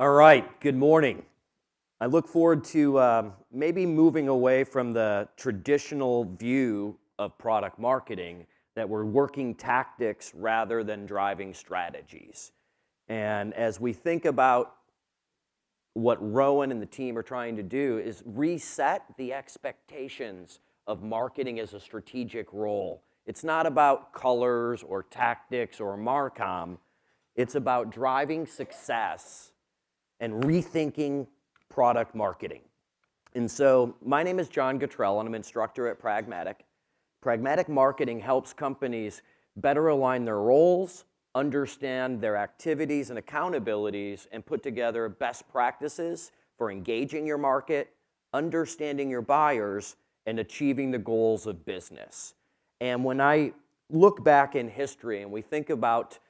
All right, good morning. I look forward to maybe moving away from the traditional view of product marketing that we're working tactics rather than driving strategies. And as we think about what Rowan and the team are trying to do is reset the expectations of marketing as a strategic role. It's not about colors or tactics or Marcom. It's about driving success and rethinking product marketing. And so my name is John Gatrell, and I'm an instructor at Pragmatic. Pragmatic Marketing helps companies better align their roles, understand their activities and accountabilities, and put together best practices for engaging your market, understanding your buyers, and achieving the goals of business. And when I look back in history and we think about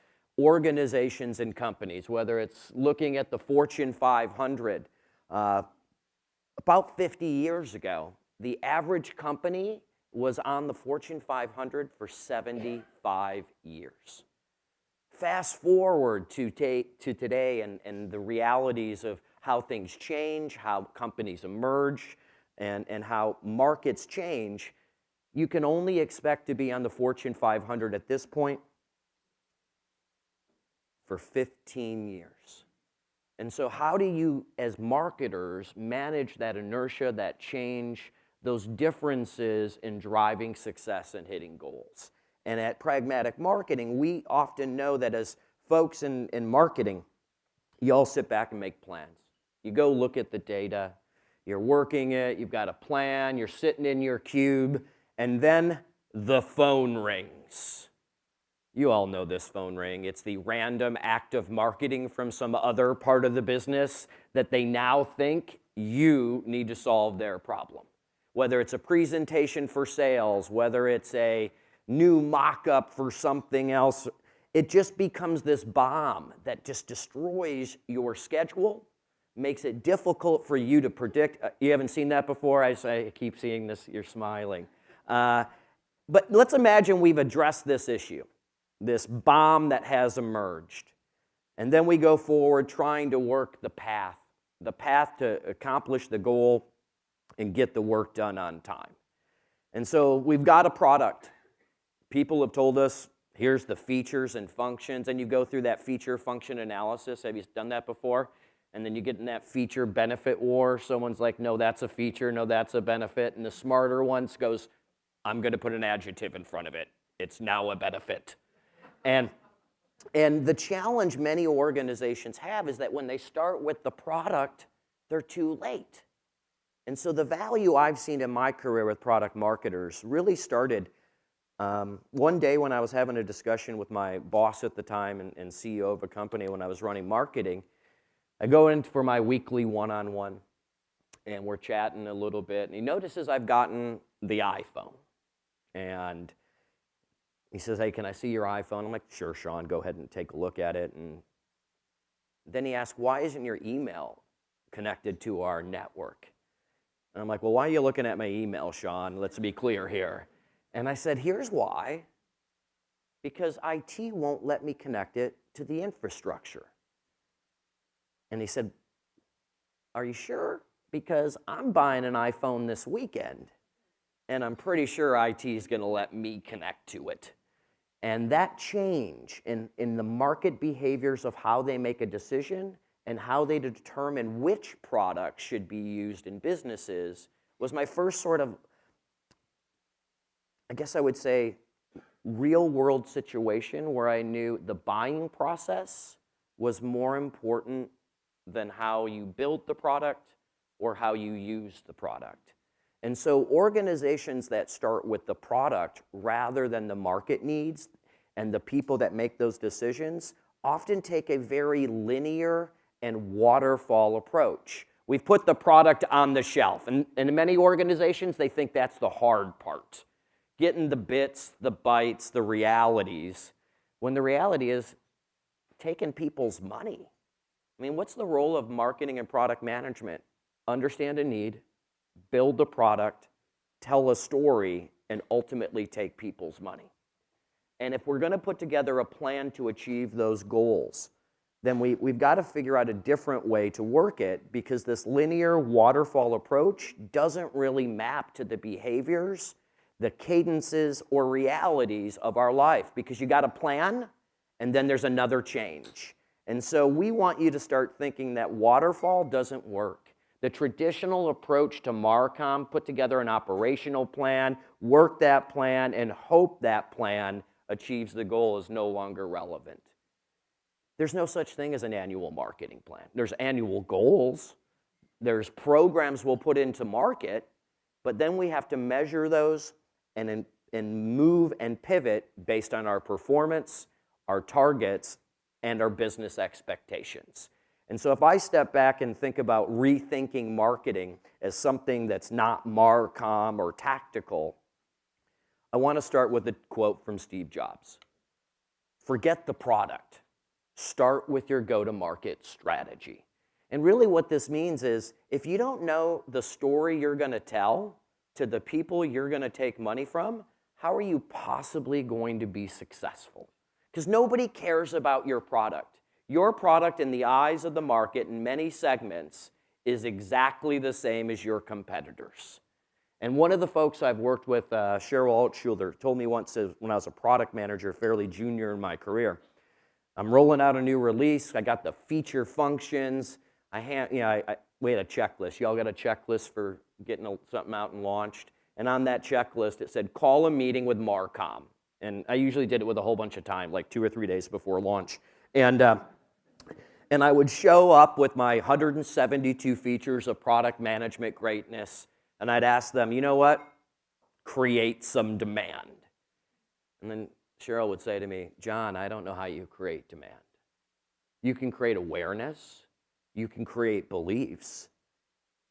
organizations and companies, whether it's looking at the Fortune 500, about 50 years ago, the average company was on the Fortune 500 for 75 years. Fast forward to today and the realities of how things change, how companies emerge, and how markets change, you can only expect to be on the Fortune 500 at this point for 15 years. And so how do you, as marketers, manage that inertia, that change, those differences in driving success and hitting goals? And at Pragmatic Marketing, we often know that as folks in marketing, you all sit back and make plans. You go look at the data, you're working it, you've got a plan, you're sitting in your cube, and then the phone rings. You all know this phone ring. It's the random act of marketing from some other part of the business that they now think you need to solve their problem. Whether it's a presentation for sales, whether it's a new mock-up for something else, it just becomes this bomb that just destroys your schedule, makes it difficult for you to predict. You haven't seen that before? I keep seeing this, you're smiling. But let's imagine we've addressed this issue, this bomb that has emerged. And then we go forward trying to work the path to accomplish the goal and get the work done on time. And so we've got a product. People have told us, here's the features and functions, and you go through that feature function analysis. Have you done that before? And then you get in that feature benefit war. Someone's like, no, that's a feature, no, that's a benefit. And the smarter ones goes, I'm going to put an adjective in front of it. It's now a benefit. And the challenge many organizations have is that when they start with the product, they're too late. And so the value I've seen in my career with product marketers really started one day when I was having a discussion with my boss at the time and CEO of a company when I was running marketing. I go in for my weekly one-on-one, and we're chatting a little bit, and he notices I've gotten the iPhone. And he says, hey, can I see your iPhone? I'm like, sure, Sean, go ahead and take a look at it. And then he asked, why isn't your email connected to our network? And I'm like, well, why are you looking at my email, Sean? Let's be clear here. And I said, here's why. Because IT won't let me connect it to the infrastructure. And he said, are you sure? Because I'm buying an iPhone this weekend, and I'm pretty sure IT is going to let me connect to it. And that change in the market behaviors of how they make a decision and how they determine which products should be used in businesses was my first sort of, I guess I would say, real-world situation where I knew the buying process was more important than how you build the product or how you use the product. And so organizations that start with the product rather than the market needs and the people that make those decisions often take a very linear and waterfall approach. We've put the product on the shelf, and in many organizations, they think that's the hard part. Getting the bits, the bytes, the realities, when the reality is taking people's money. I mean, what's the role of marketing and product management? Understand a need, build the product, tell a story, and ultimately take people's money. And if we're going to put together a plan to achieve those goals, then we've got to figure out a different way to work it, because this linear waterfall approach doesn't really map to the behaviors, the cadences, or realities of our life, because you got a plan and then there's another change. And so we want you to start thinking that waterfall doesn't work. The traditional approach to Marcom, put together an operational plan, work that plan, and hope that plan achieves the goal, is no longer relevant. There's no such thing as an annual marketing plan. There's annual goals. There's programs we'll put into market, but then we have to measure those and move and pivot based on our performance, our targets, and our business expectations. And so if I step back and think about rethinking marketing as something that's not Marcom or tactical, I want to start with a quote from Steve Jobs. Forget the product. Start with your go-to-market strategy. And really what this means is, if you don't know the story you're going to tell to the people you're going to take money from, how are you possibly going to be successful? Because nobody cares about your product. Your product in the eyes of the market in many segments is exactly the same as your competitors. And one of the folks I've worked with, Cheryl Altschulder, told me once when I was a product manager, fairly junior in my career, I'm rolling out a new release. I got the feature functions. We had a checklist. Y'all got a checklist for getting something out and launched. And on that checklist, it said, call a meeting with Marcom. And I usually did it with a whole bunch of time, like 2 or 3 days before launch. And I would show up with my 172 features of product management greatness, and I'd ask them, you know what? Create some demand. And then Cheryl would say to me, John, I don't know how you create demand. You can create awareness, you can create beliefs,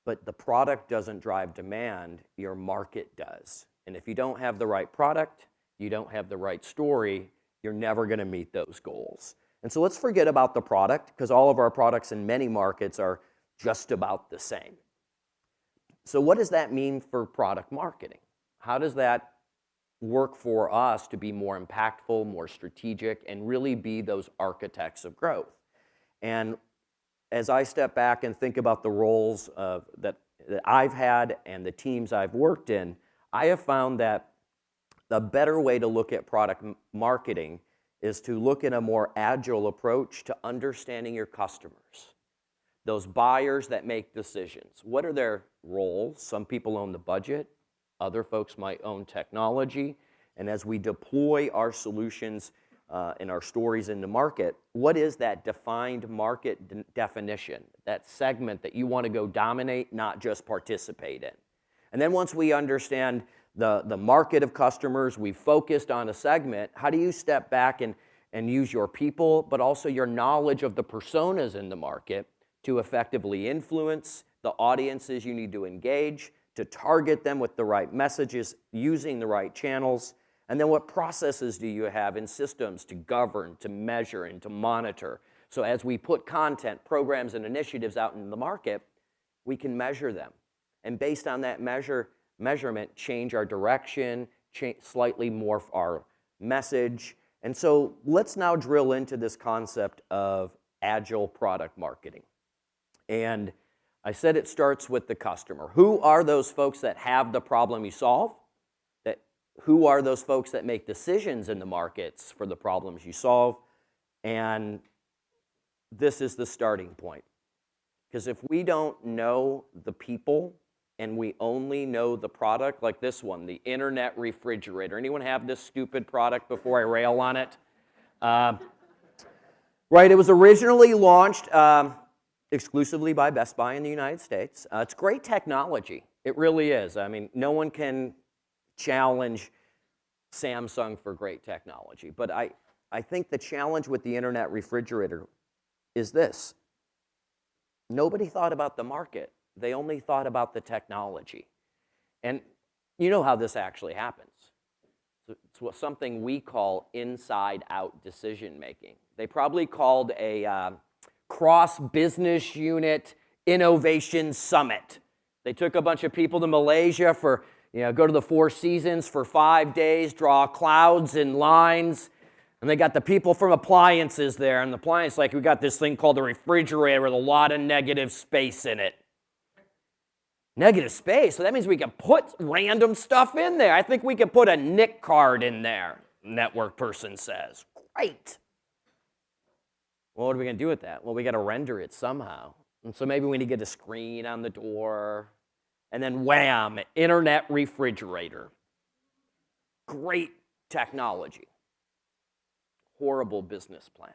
but the product doesn't drive demand, your market does. And if you don't have the right product, you don't have the right story, you're never going to meet those goals. And so let's forget about the product, because all of our products in many markets are just about the same. So what does that mean for product marketing? How does that work for us to be more impactful, more strategic, and really be those architects of growth? And as I step back and think about the roles that I've had and the teams I've worked in, I have found that the better way to look at product marketing is to look at a more agile approach to understanding your customers, those buyers that make decisions. What are their roles? Some people own the budget. Other folks might own technology. And as we deploy our solutions and our stories into market, what is that defined market definition, that segment that you want to go dominate, not just participate in? And then once we understand the market of customers, we've focused on a segment, how do you step back and use your people, but also your knowledge of the personas in the market to effectively influence the audiences you need to engage, to target them with the right messages, using the right channels, and then what processes do you have in systems to govern, to measure, and to monitor? So as we put content, programs, and initiatives out in the market, we can measure them. And based on that measurement, change our direction, slightly morph our message. And so let's now drill into this concept of agile product marketing. And I said it starts with the customer. Who are those folks that have the problem you solve? Who are those folks that make decisions in the markets for the problems you solve? And this is the starting point. Because if we don't know the people and we only know the product, like this one, the internet refrigerator. Anyone have this stupid product before I rail on it? Right, it was originally launched exclusively by Best Buy in the United States. It's great technology. It really is. I mean, no one can challenge Samsung for great technology. But I think the challenge with the internet refrigerator is this. Nobody thought about the market. They only thought about the technology. And you know how this actually happens. It's something we call inside-out decision making. They probably called a cross-business unit innovation summit. They took a bunch of people to Malaysia go to the Four Seasons for 5 days, draw clouds and lines, And they got the people from appliances there, and the appliance, like, we got this thing called a refrigerator with a lot of negative space in it. Negative space, so that means we can put random stuff in there. I think we could put a NIC card in there, network person says. Great. Well, what are we going to do with that? Well, we got to render it somehow. And so maybe we need to get a screen on the door, and then wham, internet refrigerator. Great technology. Horrible business plan.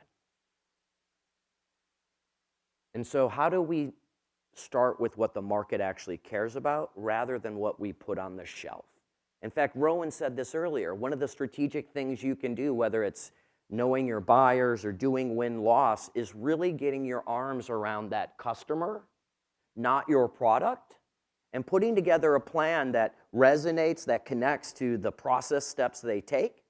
And so how do we start with what the market actually cares about rather than what we put on the shelf? In fact, Rowan said this earlier. One of the strategic things you can do, whether it's knowing your buyers or doing win-loss, is really getting your arms around that customer, not your product, and putting together a plan that resonates, that connects to the process steps they take,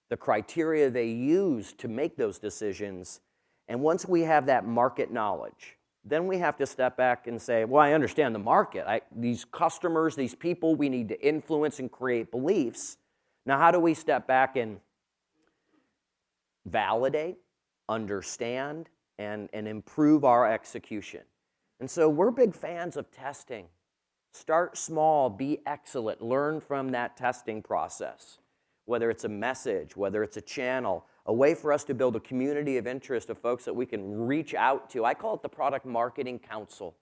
the criteria they use to make those decisions. And once we have that market knowledge, then we have to step back and say, well, I understand the market. These customers, these people, we need to influence and create beliefs. Now, how do we step back and validate, understand, and improve our execution? And so we're big fans of testing. Start small, be excellent, learn from that testing process. Whether it's a message, whether it's a channel, a way for us to build a community of interest of folks that we can reach out to. I call it the Product Marketing Council.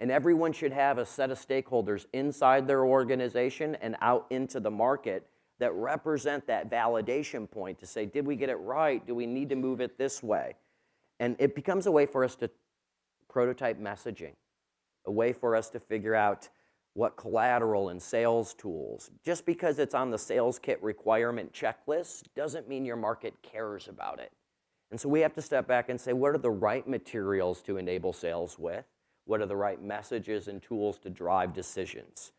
And everyone should have a set of stakeholders inside their organization and out into the market that represent that validation point to say, did we get it right? Do we need to move it this way? And it becomes a way for us to prototype messaging, a way for us to figure out what collateral and sales tools. Just because it's on the sales kit requirement checklist doesn't mean your market cares about it. And so we have to step back and say, what are the right materials to enable sales with? What are the right messages and tools to drive decisions?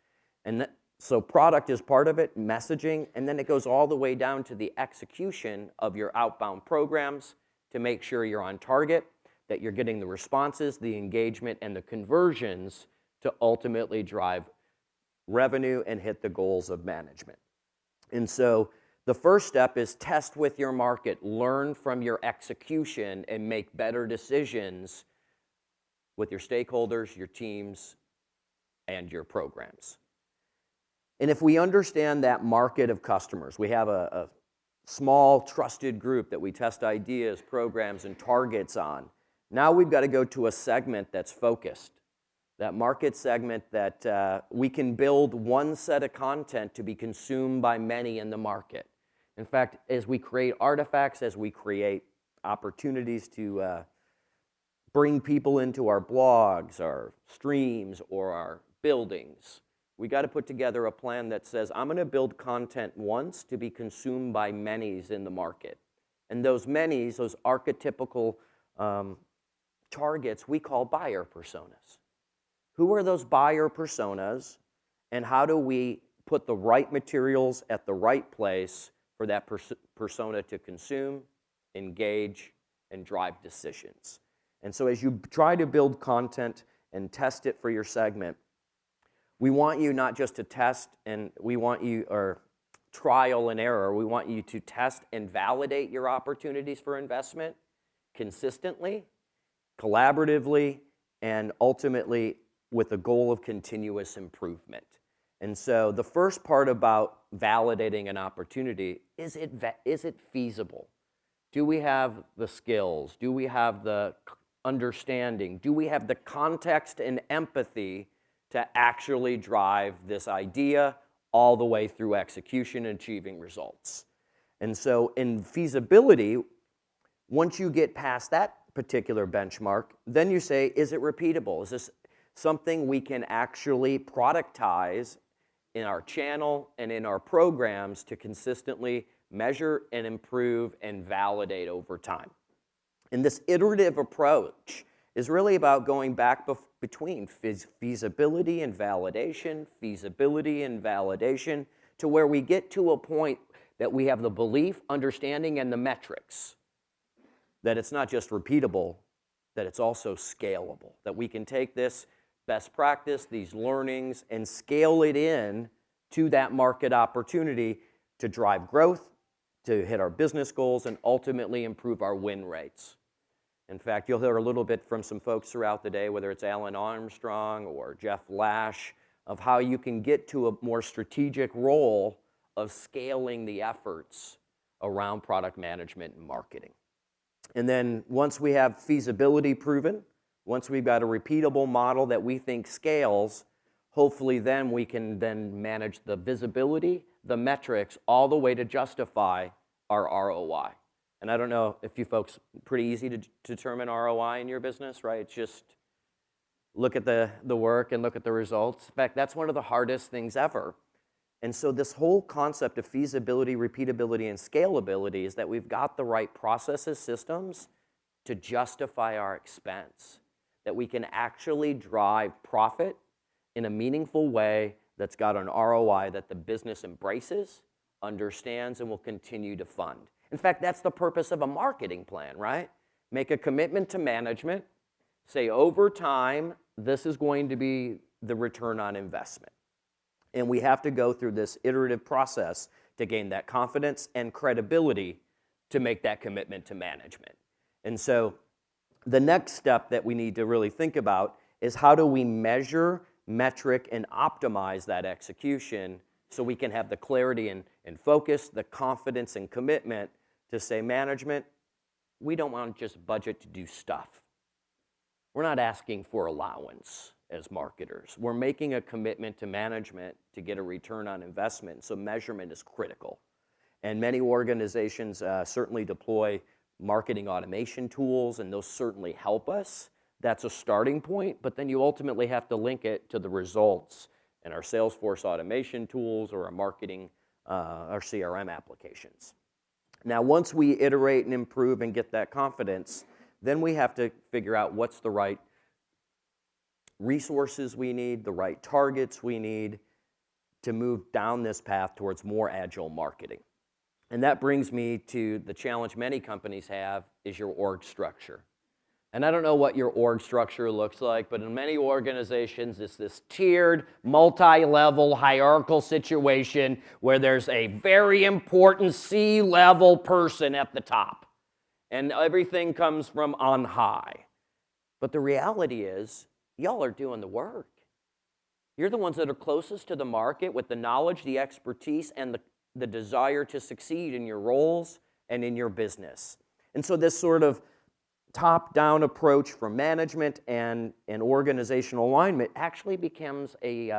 And so product is part of it, messaging, and then it goes all the way down to the execution of your outbound programs to make sure you're on target, that you're getting the responses, the engagement, and the conversions to ultimately drive revenue and hit the goals of management. And so the first step is test with your market, learn from your execution, and make better decisions with your stakeholders, your teams, and your programs. And if we understand that market of customers, we have a small trusted group that we test ideas, programs, and targets on. Now we've got to go to a segment that's focused. That market segment that we can build one set of content to be consumed by many in the market. In fact, as we create artifacts, as we create opportunities to bring people into our blogs, our streams, or our buildings, we got to put together a plan that says, I'm going to build content once to be consumed by manys in the market. And those manys, those archetypical targets, we call buyer personas. Who are those buyer personas, and how do we put the right materials at the right place for that persona to consume, engage, and drive decisions? And so as you try to build content and test it for your segment, we want you not just to test, and we want you, or trial and error, we want you to test and validate your opportunities for investment consistently, collaboratively, and ultimately with the goal of continuous improvement. And so the first part about validating an opportunity, is it feasible? Do we have the skills? Do we have the understanding? Do we have the context and empathy to actually drive this idea all the way through execution and achieving results? And so in feasibility, once you get past that particular benchmark, then you say, is it repeatable? Is this something we can actually productize in our channel and in our programs to consistently measure and improve and validate over time? And this iterative approach is really about going back between feasibility and validation, to where we get to a point that we have the belief, understanding, and the metrics that it's not just repeatable, that it's also scalable, that we can take this best practice, these learnings, and scale it in to that market opportunity to drive growth, to hit our business goals and ultimately improve our win rates. In fact, you'll hear a little bit from some folks throughout the day, whether it's Alan Armstrong or Jeff Lash, of how you can get to a more strategic role of scaling the efforts around product management and marketing. And then once we have feasibility proven, once we've got a repeatable model that we think scales, hopefully then we can then manage the visibility, the metrics, all the way to justify our ROI. And I don't know if you folks, pretty easy to determine ROI in your business, right? It's just look at the work and look at the results. In fact, that's one of the hardest things ever. And so this whole concept of feasibility, repeatability, and scalability is that we've got the right processes, systems to justify our expense, that we can actually drive profit in a meaningful way that's got an ROI that the business embraces, understands, and will continue to fund. In fact, that's the purpose of a marketing plan, right? Make a commitment to management, say over time, this is going to be the return on investment. And we have to go through this iterative process to gain that confidence and credibility to make that commitment to management. And so the next step that we need to really think about is how do we measure, metric, and optimize that execution so we can have the clarity and focus, the confidence and commitment to say, management, we don't want to just budget to do stuff. We're not asking for allowance as marketers. We're making a commitment to management to get a return on investment, so measurement is critical. And many organizations certainly deploy marketing automation tools, and those certainly help us. That's a starting point, but then you ultimately have to link it to the results in our Salesforce automation tools or our marketing, our CRM applications. Now, once we iterate and improve and get that confidence, then we have to figure out what's the right resources we need, the right targets we need to move down this path towards more agile marketing. And that brings me to the challenge many companies have is your org structure. And I don't know what your org structure looks like, but in many organizations, it's this tiered, multi-level, hierarchical situation where there's a very important C-level person at the top. And everything comes from on high. But the reality is, y'all are doing the work. You're the ones that are closest to the market with the knowledge, the expertise, and the desire to succeed in your roles and in your business. And so this sort of top-down approach from management and organizational alignment actually becomes a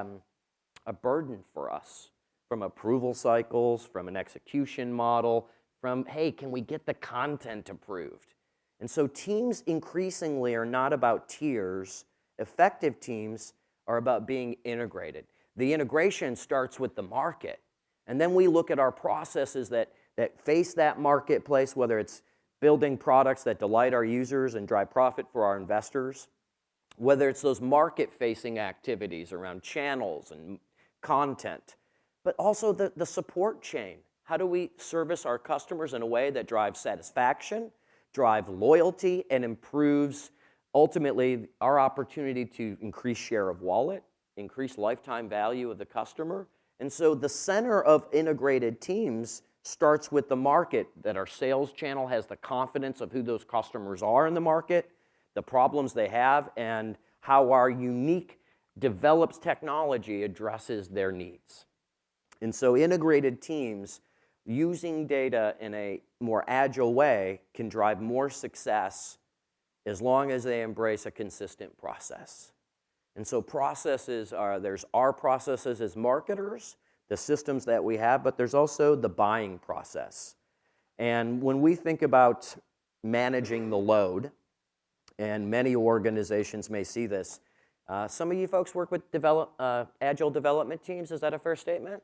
burden for us, from approval cycles, from an execution model, from, hey, can we get the content approved? And so teams increasingly are not about tiers. Effective teams are about being integrated. The integration starts with the market. And then we look at our processes that face that marketplace, whether it's building products that delight our users and drive profit for our investors, whether it's those market-facing activities around channels and content, but also the support chain. How do we service our customers in a way that drives satisfaction, drives loyalty, and improves, ultimately, our opportunity to increase share of wallet, increase lifetime value of the customer? And so the center of integrated teams starts with the market, that our sales channel has the confidence of who those customers are in the market, the problems they have, and how our unique develops technology addresses their needs. And so integrated teams using data in a more agile way can drive more success as long as they embrace a consistent process. And so processes are, there's our processes as marketers, the systems that we have, but there's also the buying process. And when we think about managing the load, and many organizations may see this, some of you folks work with agile development teams, is that a fair statement?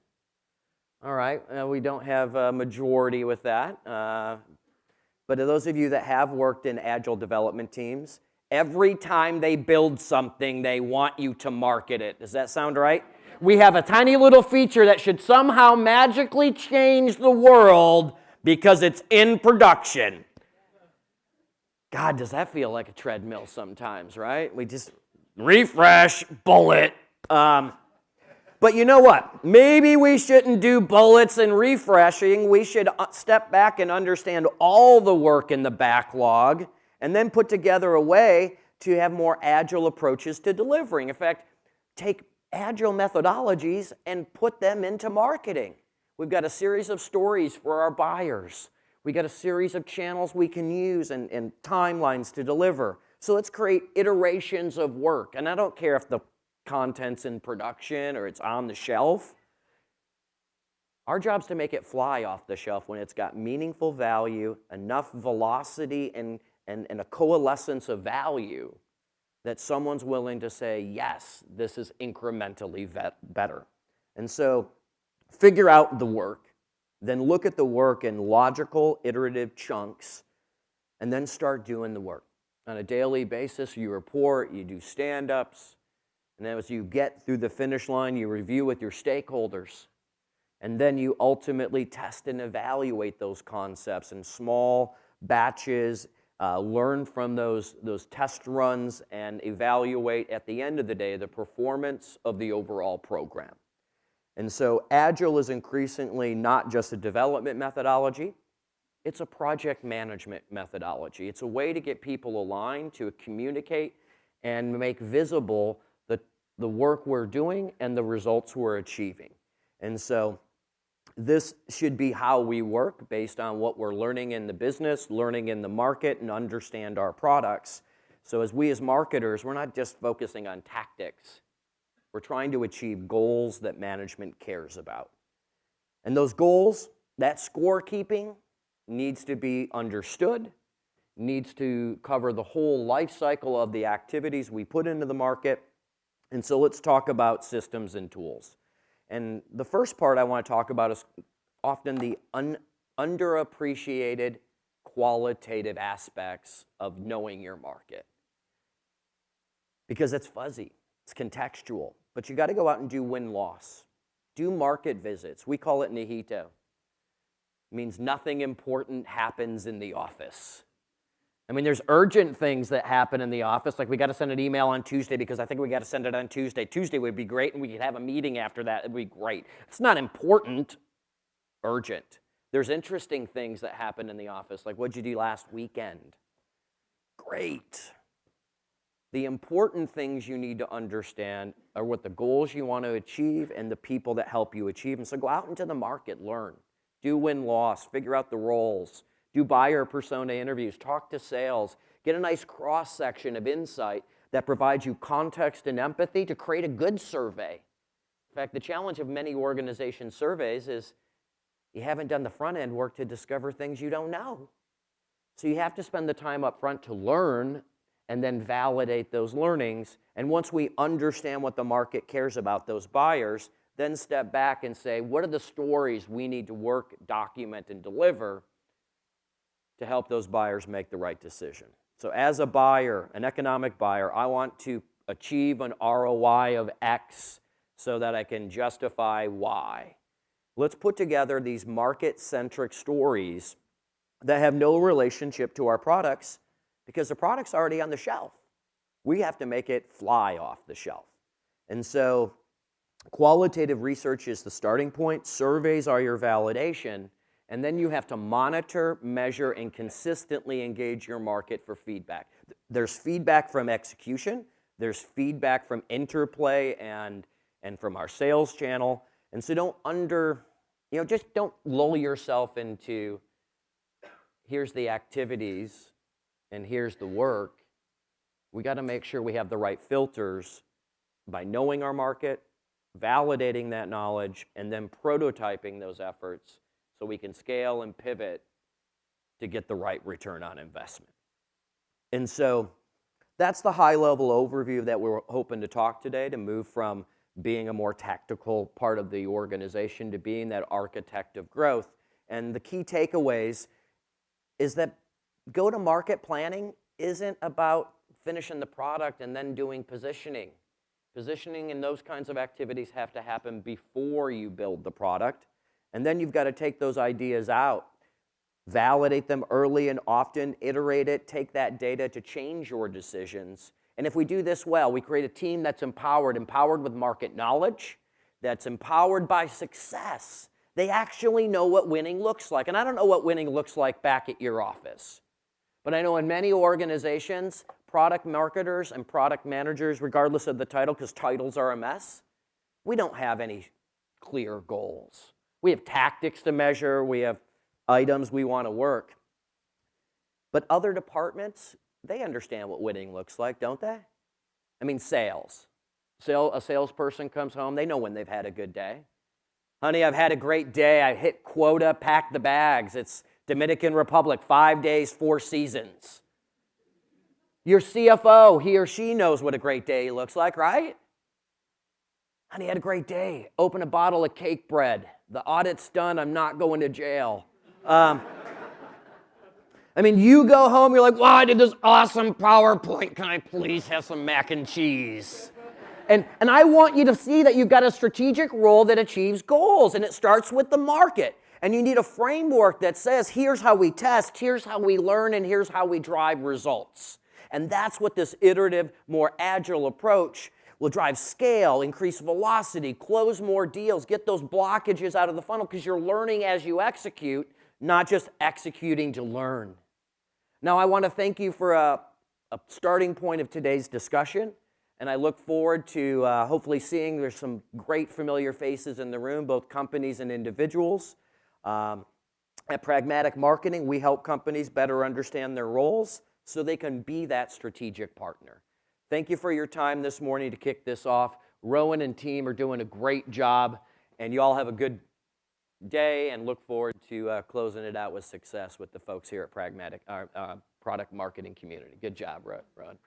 All right, we don't have a majority with that. But to those of you that have worked in agile development teams, every time they build something, they want you to market it. Does that sound right? We have a tiny little feature that should somehow magically change the world because it's in production. God, does that feel like a treadmill sometimes, right? We just refresh, bullet. But you know what? Maybe we shouldn't do bullets and refreshing. We should step back and understand all the work in the backlog and then put together a way to have more agile approaches to delivering. In fact, take agile methodologies and put them into marketing. We've got a series of stories for our buyers. We got a series of channels we can use and timelines to deliver. So let's create iterations of work. And I don't care if the content's in production or it's on the shelf. Our job's to make it fly off the shelf when it's got meaningful value, enough velocity, and a coalescence of value that someone's willing to say, yes, this is incrementally better. And so figure out the work, then look at the work in logical, iterative chunks, and then start doing the work. On a daily basis, you report, you do stand-ups, and then as you get through the finish line, you review with your stakeholders. And then you ultimately test and evaluate those concepts in small batches, learn from those test runs, and evaluate at the end of the day the performance of the overall program. And so Agile is increasingly not just a development methodology, it's a project management methodology. It's a way to get people aligned, to communicate, and make visible the work we're doing and the results we're achieving. And so this should be how we work based on what we're learning in the business, learning in the market, and understand our products. So as marketers, we're not just focusing on tactics. We're trying to achieve goals that management cares about. And those goals, that scorekeeping, needs to be understood, needs to cover the whole life cycle of the activities we put into the market. And so let's talk about systems and tools. And the first part I want to talk about is often the underappreciated qualitative aspects of knowing your market. Because it's fuzzy, it's contextual, but you got to go out and do win-loss. Do market visits. We call it Nihito. It means nothing important happens in the office. I mean, there's urgent things that happen in the office, like we got to send an email on Tuesday because I think we got to send it on Tuesday. Tuesday would be great, and we could have a meeting after that. It'd be great. It's not important, urgent. There's interesting things that happen in the office, like what'd you do last weekend? Great. The important things you need to understand are what the goals you want to achieve and the people that help you achieve them. So go out into the market, learn, do win-loss, figure out the roles. Do buyer persona interviews, talk to sales, get a nice cross-section of insight that provides you context and empathy to create a good survey. In fact, the challenge of many organization surveys is you haven't done the front-end work to discover things you don't know. So you have to spend the time up front to learn and then validate those learnings. And once we understand what the market cares about, those buyers, then step back and say, what are the stories we need to work, document, and deliver to help those buyers make the right decision. So as a buyer, an economic buyer, I want to achieve an ROI of X so that I can justify Y. Let's put together these market-centric stories that have no relationship to our products because the product's already on the shelf. We have to make it fly off the shelf. And so qualitative research is the starting point. Surveys are your validation. And then you have to monitor, measure, and consistently engage your market for feedback. There's feedback from execution. There's feedback from interplay and from our sales channel. And so just don't lull yourself into here's the activities and here's the work. We got to make sure we have the right filters by knowing our market, validating that knowledge, and then prototyping those efforts so we can scale and pivot to get the right return on investment. And so that's the high-level overview that we're hoping to talk today, to move from being a more tactical part of the organization to being that architect of growth. And the key takeaways is that go-to-market planning isn't about finishing the product and then doing positioning. Positioning and those kinds of activities have to happen before you build the product. And then you've got to take those ideas out, validate them early and often, iterate it, take that data to change your decisions. And if we do this well, we create a team that's empowered with market knowledge, that's empowered by success, they actually know what winning looks like. And I don't know what winning looks like back at your office. But I know in many organizations, product marketers and product managers, regardless of the title, because titles are a mess, we don't have any clear goals. We have tactics to measure. We have items we want to work. But other departments, they understand what winning looks like, don't they? I mean, sales. A salesperson comes home, they know when they've had a good day. Honey, I've had a great day. I hit quota, packed the bags. It's Dominican Republic, 5 days, 4 seasons. Your CFO, he or she knows what a great day looks like, right? Honey, I had a great day. Open a bottle of cake bread. The audit's done. I'm not going to jail. I mean, you go home, you're like, wow, I did this awesome PowerPoint. Can I please have some mac and cheese? And I want you to see that you've got a strategic role that achieves goals, and it starts with the market. And you need a framework that says, here's how we test, here's how we learn, and here's how we drive results. And that's what this iterative, more agile approach will drive scale, increase velocity, close more deals, get those blockages out of the funnel, because you're learning as you execute, not just executing to learn. Now, I want to thank you for a starting point of today's discussion. And I look forward to hopefully seeing there's some great familiar faces in the room, both companies and individuals. At Pragmatic Marketing, we help companies better understand their roles so they can be that strategic partner. Thank you for your time this morning to kick this off. Rowan and team are doing a great job, and you all have a good day, and look forward to closing it out with success with the folks here at Pragmatic, Product Marketing Community. Good job, Rowan.